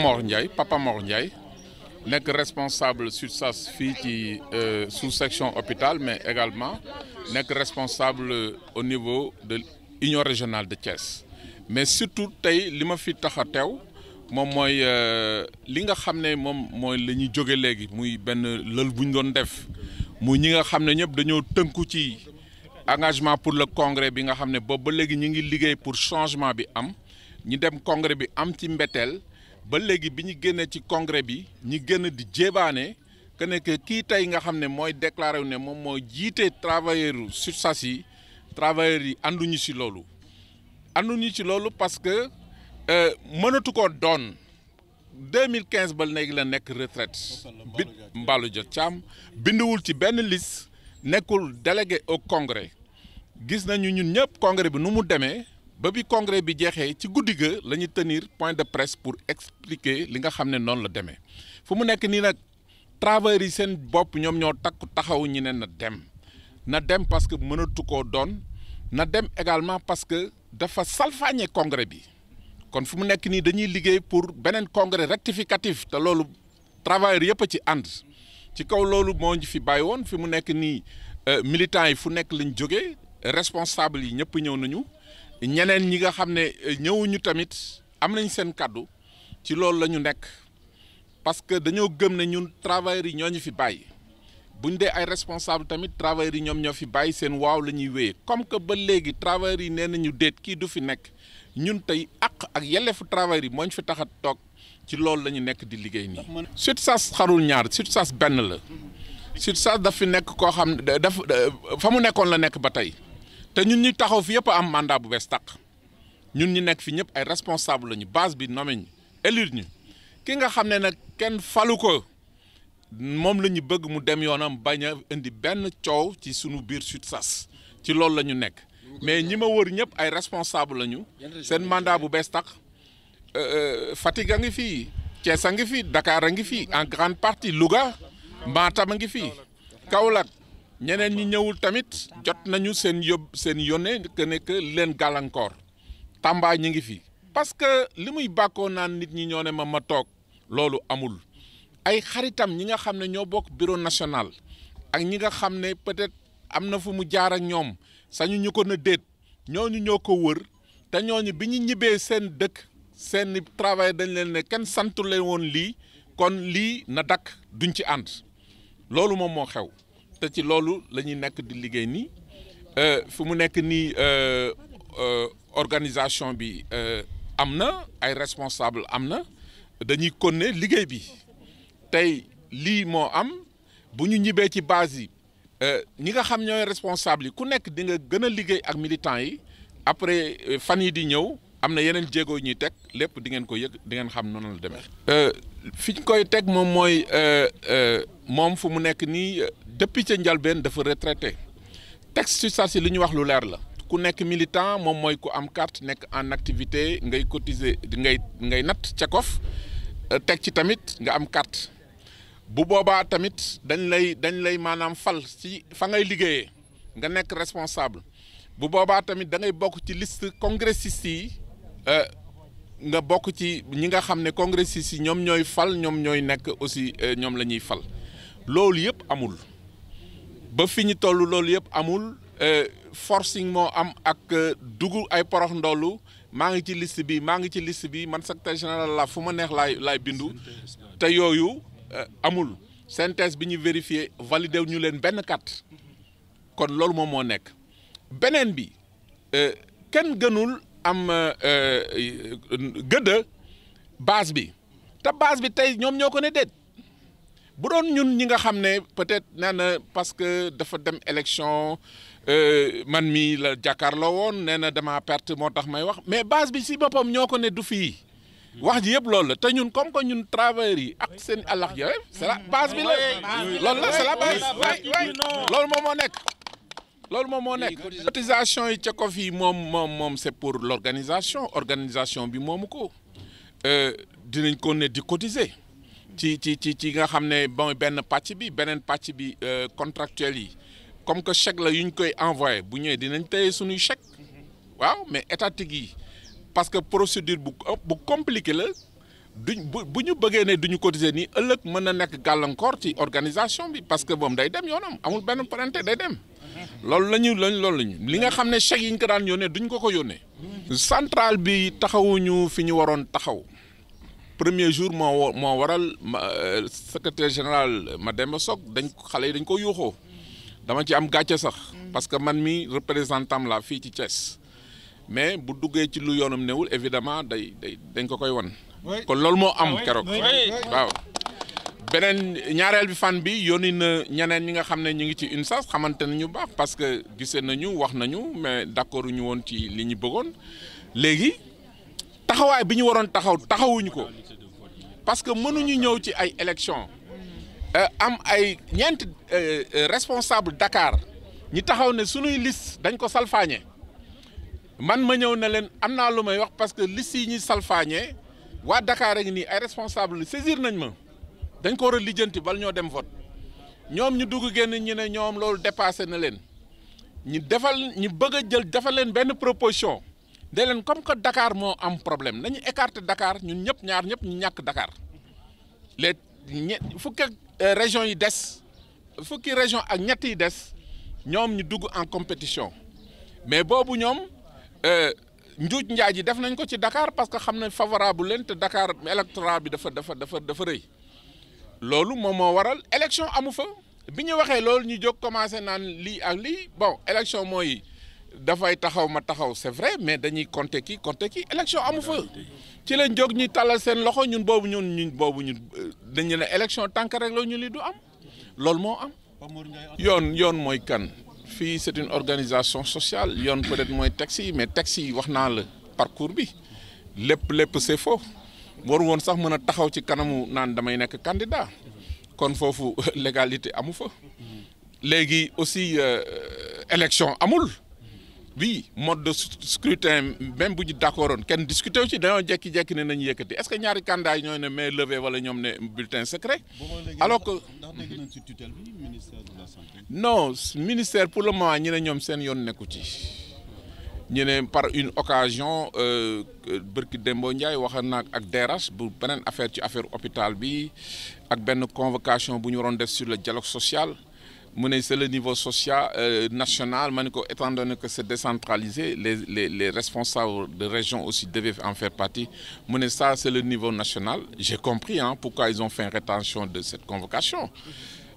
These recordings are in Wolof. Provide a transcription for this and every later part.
Papa Mor Ndiaye nekk responsable SUTSAS fii ci sous-section hôpital mais également nekk responsable au niveau de l'union régionale de Thiès mais surtout tey li ma fi tax a teew moom mooy li nga xam ne moom mooy la ñuy jóge léegi muy benn lël bu ñu doon def muy ñi nga xam ne ñëpp dañoo tënku ci engagement pour le congrès bi nga xam ne boobu ba léegi ñu ngi liggéey pour changement bi am ñi dem congrès bi am ci mbetteel ba léegi bi ñu génnee ci congrès bi ñi génn di jébaane que ne que kii tey nga xam ne mooy déclaré wu ne moom mooy jiite travailleurs SUTSAS yi travailleurs yi ànduñu ci loolu parce que mënatu ko doon 2015 ba léegi la nekk retraite bi Mballo Dia Thiam binduwul ci benn liste nekkul délégué au congrès gis nañu ñun ñëpp congrès bi nu mu demee ba bi congrès bi jeexee ci guddi ga la ñu tenir point de presse pour expliquer li nga xam ne noonu la demee fu mu nekk nii nag travailleurs yi seen bopp ñoom ñoo takku taxaw ñi ne na dem parce que mënatu koo doon na dem également parce que dafa salfaañe congrès bi kon fu mu nekk nii dañuy liggéey pour beneen congrès rectificatif te loolu travailleurs yëpp a ci ànd ci kaw loolu moo ñu fi bàyyi woon fi mu nekk nii militants yi fu nekk lañ jógee responsable yi ñëpp ñëw nañu ñeneen ñi nga xam ne ñëwuñu tamit am nañ seen kàddu ci loolu la ñu nekk parce que dañoo gëm ne ñun travailleurs yi ñoo ñu fi bàyyi buñ dee ay responsable tamit travailleurs yi ñoom ñoo fi bàyyi seen waaw la ñuy wéyee comme que ba léegi travailleurs yi nee nañu déet kii du fi nekk ñun tey àq ak yelleefu travailleurs yi moo ñu fi tax a toog ci loolu la ñu nekk di liggéey nii. SUTSAS xarul ñaar SUTSAS benn la SUTSAS daf fi nekk koo xam fa mu nekkoon la nekk ba tey te ñun ñu taxaw fi yëpp am mandat bu bees tàq ñun ñu nekk fi ñëpp ay responsable lañu base bi nommé ñu élire ñu ki nga xam ne nag kenn falu ko moom la ñu bëgg mu dem yoonam bañ a indi benn coow ci sunu biir SUTSAS ci loolu la ñu nekk mais ñi ma wër ñëpp ay responsable lañu seen mandat bu bees tax Fatick a ngi fii Thiès a ngi fii Dakar a ngi fii en grande partie Louga Matam a ngi fii Kaolack ñeneen ñi ñëwul tamit jot nañu seen yónnee que ne que leen gàllankoor Tamba ñi ngi fi parce que li muy bàkkoo naan nit ñi ñoo ne ma toog loolu amul ay xaritam ñi nga xam ne ñoo bokk bureau national ak ñi nga xam ne peut-être am na fu mu jaar ak ñoom sañu ñu ko na déet ñooñu ñoo ko wër te ñooñu bi ñu ñibbee seen dëkk seen travail dañ leen ne kenn santu leen woon lii kon lii na dakk duñ ci ànd loolu moom moo xew te ci loolu la ñuy nekk di liggéey nii fu mu nekk nii organisation bi am na ay responsable am na dañuy continuer liggéey bi tey lii moo am bu ñu ñibbee ci base yi ñi nga xam ñooy responsable yi ku nekk di nga gën a liggéey ak militants yi après fan yi di ñëw am na yeneen jéego ñuy teg lépp di ngeen ko yëg di ngeen xam noonu la demee. fi ñu koy teg moom mooy moom fu mu nekk nii depuis ca njalbeen dafa retraité texte SUTSAS yi li ñu wax lu leer la ku nekk militant moom mooy ku am carte nekk en activité ngay cotiser ngay natt ca kof teg ci tamit nga am carte bu boobaa tamit dañ lay maanaam fal ci fa ngay liggéeyee nga nekk responsable bu boobaa tamit da ngay bokk ci liste congressistes yi nga bokk ci ñi nga xam ne congressistes yi ñoom ñooy fal ñoom ñooy nekk aussi ñoom la ñuy fal loolu yëpp amul ba fi ñu toll loolu yëpp amul forcing moo am ak dugg ay porox ndollu maa ngi ci liste bi man secrétaire général la fu ma neex laay bindu te yooyu amul synthèse bi ñu vérifié validé ñu leen benn carte kon loolu moom moo nekk beneen bi kenn gënul am gëdd base bi te base bi tey ñoom ñoo ko ne déet bu doon ñun ñi nga xam ne peut-être nee na parce que dafa dem élection man mi la jàkkaarloo woon nee na dama perte moo tax may wax mais base bi si boppam ñoo ko ne du fii wax ji yëpp loolu la te ñun comme que ñun travailleurs yi ak seen àllax ja c'est la base bi la loolu la c'est la base loolu moom moo nekk cotisation yi ca ko fii moom c'est pour organisation bi moomu ko dinañ ko ne di cotiser ci nga xam ne bon benn pàcc bi beneen pàcc bi contractuel yi comme que chèque la yu ñu koy envoyé bu ñëwee dinañ téye suñuy chèque waaw mais étatique yi parce que procédure bu compliqué la bu ñu bëggee ne duñu cotiser nii ëllëg mën na nekk gàllankoor ci organisation bi parce que moom day dem yoonam amul benn parente day dem loolu loolu lañu li nga xam ne chèque yi ñu ko daan yónnee duñ ko yónnee. centrale bi taxawuñu fi ñu waroon taxaw premier jour moo waral secrétaire général Mademba Sock xale yi dañ ko yuuxoo dama ci am gàcce sax parce que man mi représentant la fii ci Thiès mais bu duggee ci lu yoonam newul évidemment dañ ko koy wan. kon loolu moo am keroog waaw beneen ñaareel bi fan bi yónni na ñeneen ñi nga xam ne ñu ngi ci UNSAS xamante nañu baax parce que gisee nañu wax nañu mais d'accord ñu woon ci li ñu bëggoon léegi taxawaay bi ñu waroon taxawuñu ko parce que mënuñu ñëw ci ay élections am ay ñeenti responsable Dakar ñi taxaw ne suñuy liste dañ ko salfaañe man ma ñëw ne leen am naa lu may wax parce que liste yi ñuy salfaañe waa Dakar a ngi nii ay responsable saisir nañ ma dañ ko war a lijjanti bal ñoo dem vote ñoom ñu dugg génn ñu ne ñoom loolu dépassé na leen ñu bëgg a defal leen benn proposition de leen comme que Dakar moo am problème nañu écarter Dakar ñun ñaar ñëpp ñu ñàkk Dakar les fukki régions yi des fukki région ak ñett yi des ñoom ñu dugg en compétition mais boobu ñoom njuuj njaaj yi def nañ ko ci Dakar parce que xam ne favorable leen te Dakar électorat bi dafa rëy loolu moom moo waral élection amu fa bi ñu waxee loolu ñu jóg commencé naan lii ak lii bon élection mooy dafay taxaw ma taxaw c'est vrai mais dañuy compter kii élection amu fa ci lañ jóg ñuy tàllal seen loxo ñun dañu ne élection tànk rek la ñu li du am loolu moo am. yoon mooy kan fii c'est une organisation sociale yoon peut-être mooy taxi yi mais taxi yi wax naa la parcours bi lépp c'est faux. waru woon sax mën a taxaw ci kanamu naan damay nekk candidat kon foofu légalité amu fa léegi aussi élection amul oui mode de scrutin même bu ñu d'accordoon kenn discuté wu ci dañoo jekki-jekki ne nañu yëkkati est-ce que ñaari candidat yi ñooy ne main levée wala ñoom ne bulletin secret alors que non ministère pour le moment ñi ne ñoom seen yoon nekku ci ñu ne par une occasion bërki Dembo Ndiaye wax na ak DRH bu beneen affaire ci affaire hôpital bi ak benn convocation bu ñu waroon def sur le dialogue social mu ne c'est le niveau social national ma ne ko étant donné que c'est décentralisé les responsables de région aussi devaient en faire partie mu ne ça c'est le niveau national j'ai compris pourquoi ils ont fait une rétention de cette convocation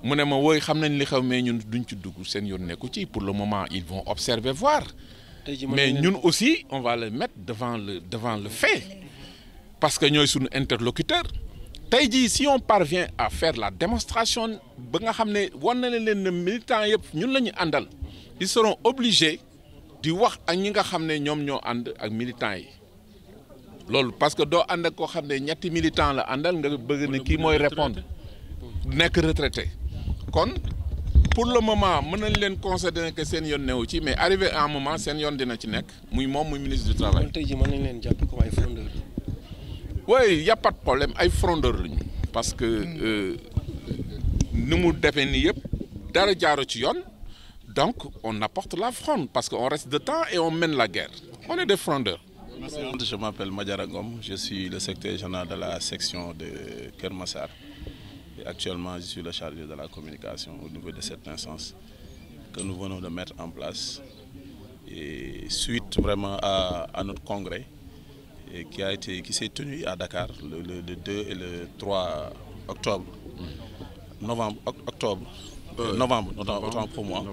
mu ne ma wooy xam nañ li xew mais ñun duñ ci dugg seen yoon nekku ci pour le moment ils vont observer voir mais ñun aussi on va le mettre devant le fait parce que ñooy suñu interlocuteur tey jii si on parvient à faire la démonstration ba nga xam ne war na leen ne militants yëpp ñun la ñu àndal ils seront obligés di wax ak ñi nga xam ne ñoom ñoo ànd ak militants yi loolu parce que doo ànd ak koo xam ne ñetti militants la àndal nga bëgg ne kii mooy répondre nekk retraité kon pour le moment mën nañ leen considérer que seen yoon newu ci mais arrivé à un moment seen yoon dina ci nekk muy moom muy ministre du travail. tey jii mën nañ leen jàpp comme ay frondeurs. oui y a pas de problème ay frondeurs lañu parce que ni mu defee nii yëpp dara jaaru ci yoon donc on apporte la fronde parce que on reste de temps et on mène la guerre on est des frondeurs. Je m'appelle Madiara Ngom, je suis le secrétaire général de la section de Keur Massar. Et actuellement, je suis le chargé de la communication au niveau de cette instance que nous venons de mettre en place. Et suite vraiment à notre congrès et qui s'est tenu à Dakar le 2 et le 3 octobre. Novembre, autant pour moi.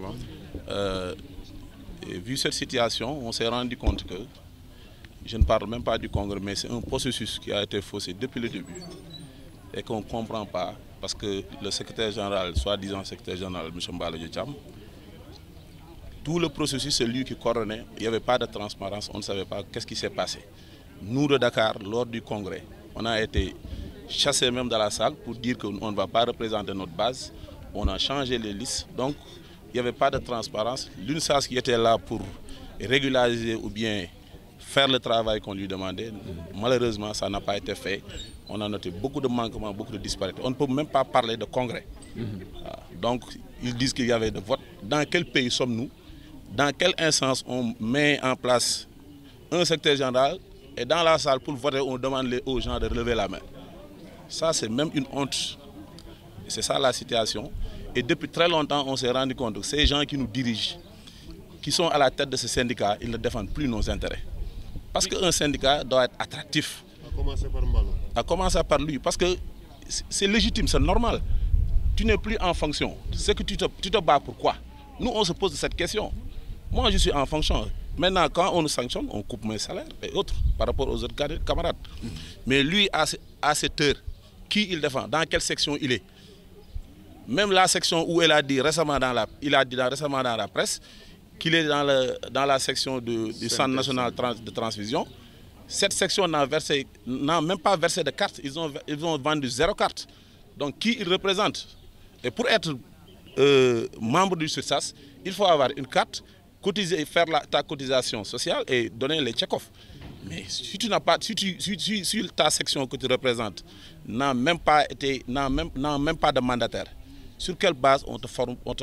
Et vu cette situation, on s'est rendu compte que je ne parle même pas du congrès, mais c'est un processus qui a été faussé depuis le début et qu'on ne comprend pas parce que le secrétaire général, soi-disant secrétaire général, M. Mballo Thiam, tout le processus, c'est lui qui coordonnait. Il n'y avait pas de transparence, on ne savait pas qu'est-ce qui s'est passé. Nous de Dakar, lors du congrès, on a été chassés même dans la salle pour dire qu'on ne va pas représenter notre base. On a changé les listes, donc il n'y avait pas de transparence. L'UNSAS qui était là pour régulariser ou bien faire le travail qu'on lui demandait, malheureusement, ça n'a pas été fait. On a noté beaucoup de manquements, beaucoup de disparités. On ne peut même pas parler de congrès. Donc, ils disent qu'il y avait de vote. Dans quel pays sommes-nous? Dans quelle instance on met en place un secrétaire général et dans la salle pour voter, on demande aux gens de relever la main? Ça, c'est même une honte. C'est ça la situation. Et depuis très longtemps, on s'est rendu compte que ces gens qui nous dirigent, qui sont à la tête de ce syndicat, ils ne défendent plus nos intérêts. Parce qu'un syndicat doit être attractif. À commencer par Mbalo. À commencer par lui. Parce que c'est légitime, c'est normal. Tu n'es plus en fonction. C'est que tu te bats pourquoi? Nous, on se pose cette question. Moi, je suis en fonction. Maintenant, quand on nous sanctionne, on coupe mes salaires et autres par rapport aux autres camarades. Mais lui, à cette heure, qui il défend? Dans quelle section il est? Même la section où il a dit récemment dans la presse qu'il est dans la section du Centre national de transfusion. Cette section n'a même pas versé de carte. Ils ont vendu 0 carte. Donc qui il représente? Et pour être membre du SUTSAS, il faut avoir une carte, cotiser, faire ta cotisation sociale et donner les check-off. Mais si tu n'as pas, si ta section que tu représentes n'a même pas de mandataire, sur quelle base on te forme, Comment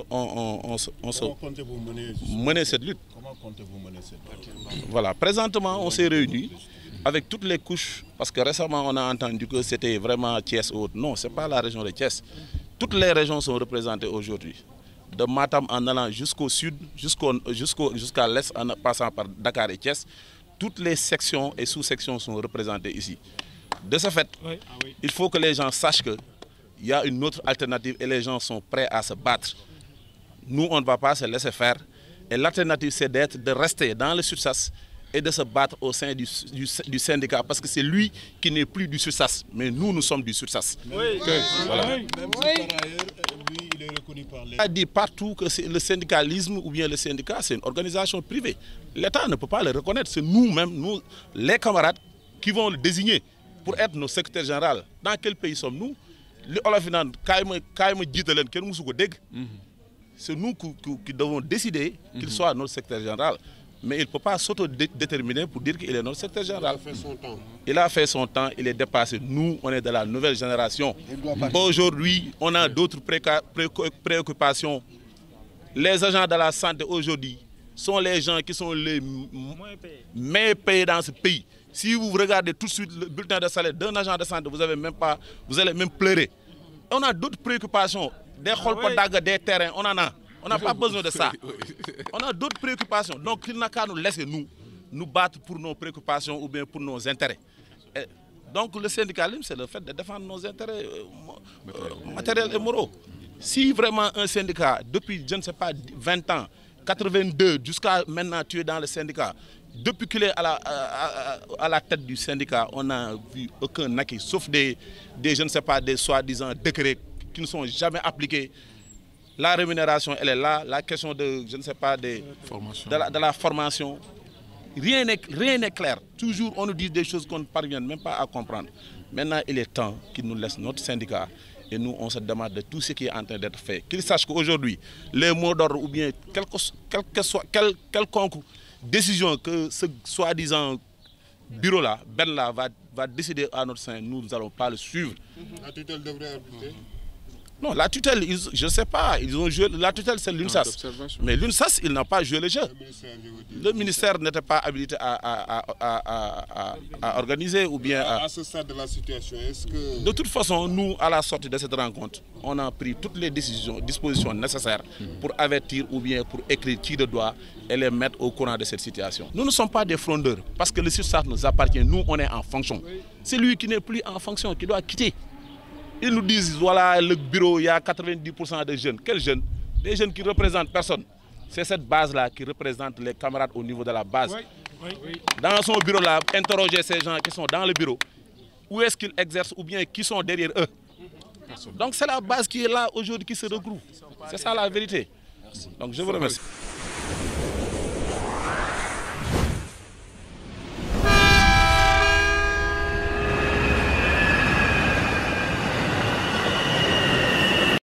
comptez-vous mener cette lutte? Comment comptez-vous mener cette lutte? Voilà, présentement on s'est réunis avec toutes les couches, parce que récemment on a entendu que c'était vraiment Thiès ou autre. Non, ce n'est pas la région de Thiès. Toutes les régions sont représentées aujourd'hui. De Matam en allant jusqu'au sud, jusqu'à l'est, en passant par Dakar et Thiès, toutes les sections et sous-sections sont représentées ici. De ce fait, il faut que les gens sachent qu'il y a une autre alternative et les gens sont prêts à se battre. Nous, on ne va pas se laisser faire. Et l'alternative, c'est de rester dans le SUTSAS et de se battre au sein du syndicat, parce que c'est lui qui n'est plus du SUTSAS, mais nous sommes du SUTSAS. Voilà. Même si par ailleurs, lui, il est reconnu par l'État. Il a dit partout que le syndicalisme ou bien le syndicat, c'est une organisation privée. L'État ne peut pas le reconnaître. C'est nous-mêmes, nous, les camarades, qui vont le désigner pour être nos secrétaires généraux. Dans quel pays sommes-nous? C'est nous qui devons décider qu'il soit notre secrétaire général. Mais il ne peut pas s'autodéterminer pour dire qu'il est notre secrétaire général. Il a fait son temps. Il a fait son temps, il est dépassé. Nous, on est de la nouvelle génération. Aujourd'hui, on a d'autres préoccupations. Les agents de la santé aujourd'hui sont les gens qui sont les meilleurs payés dans ce pays. Si vous regardez tout de suite le bulletin de salaire d'un agent de santé, vous allez même pleurer. On a d'autres préoccupations. Des holpodagas, des terrains, on en a. On n'a pas besoin de ça. On a d'autres préoccupations. Donc, il n'a qu'à nous laisser nous battre pour nos préoccupations ou bien pour nos intérêts. Donc, le syndicalisme, c'est le fait de défendre nos intérêts matériels et moraux. Si vraiment un syndicat, depuis, je ne sais pas, 20 ans, 82 jusqu'à maintenant, tu es dans le syndicat, depuis qu'il est à la tête du syndicat, on n'a vu aucun acquis, sauf des je ne sais pas, des soi-disant décrets qui ne sont jamais appliqués. La rémunération, elle est là. La question de, je ne sais pas, de la formation. Rien n'est clair. Toujours, on nous dit des choses qu'on ne parvient même pas à comprendre. Maintenant, il est temps qu'ils nous laissent notre syndicat. Et nous, on se demande de tout ce qui est en train d'être fait. Qu'ils sachent qu'aujourd'hui, les mots d'ordre ou bien quelconque décision que ce soi-disant bureau-là, Ben-là, va décider à notre sein, nous n'allons pas le suivre. La tutelle devrait arbitrer. Non, la tutelle, je ne sais pas, ils ont joué, la tutelle c'est l'UNSAS. Mais l'UNSAS, il n'a pas joué le jeu. Le ministère n'était pas habilité à organiser ou bien à ce stade de la situation, est-ce que... De toute façon, nous, à la sortie de cette rencontre, on a pris toutes les dispositions nécessaires pour avertir ou bien pour écrire qui de doigt et les mettre au courant de cette situation. Nous ne sommes pas des frondeurs, parce que le SUTSAS nous appartient, nous on est en fonction. C'est lui qui n'est plus en fonction, qui doit quitter. Ils nous disent, voilà, le bureau, il y a 90% de jeunes. Quels jeunes? Des jeunes qui ne représentent personne. C'est cette base-là qui représente les camarades au niveau de la base. Dans son bureau-là, interroger ces gens qui sont dans le bureau, où est-ce qu'ils exercent ou bien qui sont derrière eux. Donc c'est la base qui est là aujourd'hui, qui se regroupe. C'est ça la vérité. Donc je vous remercie.